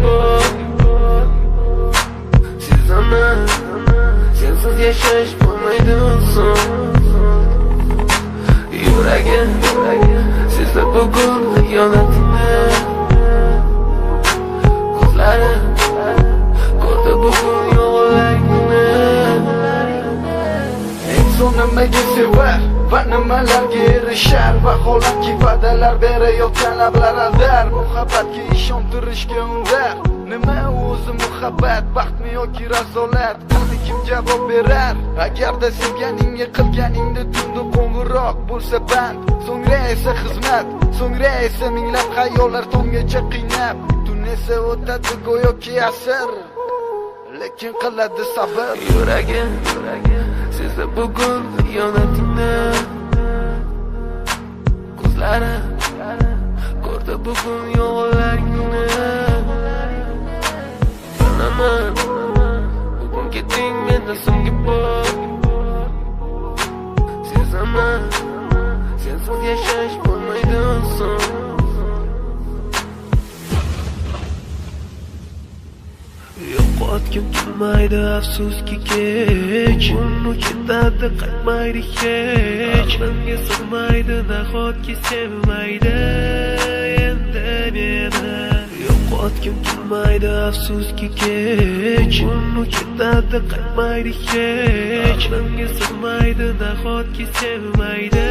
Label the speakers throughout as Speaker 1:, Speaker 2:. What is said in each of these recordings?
Speaker 1: bor. Sezaman, sensiz yashash bo'lmaydi uzun. Yuragim sizda bugun xiyonatini. Ko'zlarim ko'rdi bugun yolg'onligini.
Speaker 2: Inson nimaga sevar va nimalarga erishar, vaholanki va'dalar berayotgan lablar aldar. Muhabbatga ishontirishga undar. Nima o'zi muhabbat, baxtmi yoki razolat? Buni kim javob berar? Agarda sevganingga qilganingda tunda qo'ng'iroq bo'lsa band, so'ngra esa xizmat, so'ngra esa minglab xayollar tonggacha qiynab, tun esa o'tadi go'yoki asr, lekin qiladi sabr.
Speaker 1: Yuragim sizda bugun xiyonatingni. Ko'zlarim ko'rdi bugun yolg'onligini. Bilaman bugun ketding mendan so'nggi bor. Sezaman sensiz yashash bo'lmaydi oson. Yo'qotgim kelmaydi afsuski kech, uni ketadi qaytmaydi hech. Aqlimga sig'maydi nahotki sevmaydi endi meni. Yo'qotgim kelmaydi afsuski kech, uni ketadi qaytmaydi hech. Aqlimga sig'maydi nahotki sevmaydi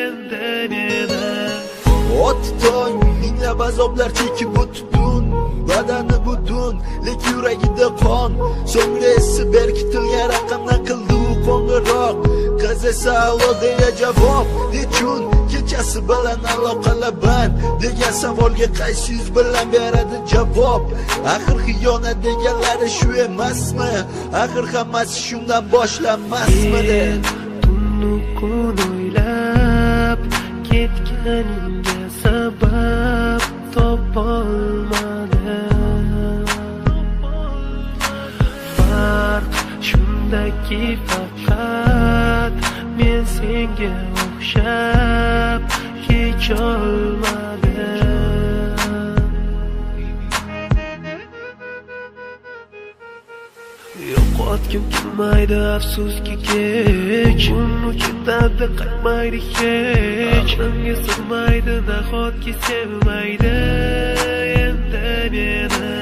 Speaker 1: endi meni.
Speaker 3: Ot tong minglab azoblar chekib o'tdun, badani butun, lek yuragida qon. So'ngra esi berkitilgan raqamdan qildi u qo'ng'iroq. Qiz esa allo deya javob. Nechun kechasi bilan aloqalar band degan savolga qaysi yuz bilan beradi javob? Axir xiyonat deganlari shu emasmi? Axir hammasi shundan boshlanmasmidi?
Speaker 1: Tunni kun o'ylab ketganingga sabab topolmadim. Farq shundaki faqat men senga o'xshab kecholmadim. Yo'qotgim kelmaydi afsuski kech, uni ketadi qaytmaydi hech. Aqlimga sig'maydi nahotki sevmaydi endi meni.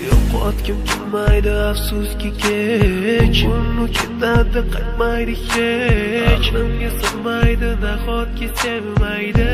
Speaker 1: Yo'qotgim kelmaydi afsuski kech, uni ketadi qaytmaydi hech. Aqlimga sig'maydi nahotki sevmaydi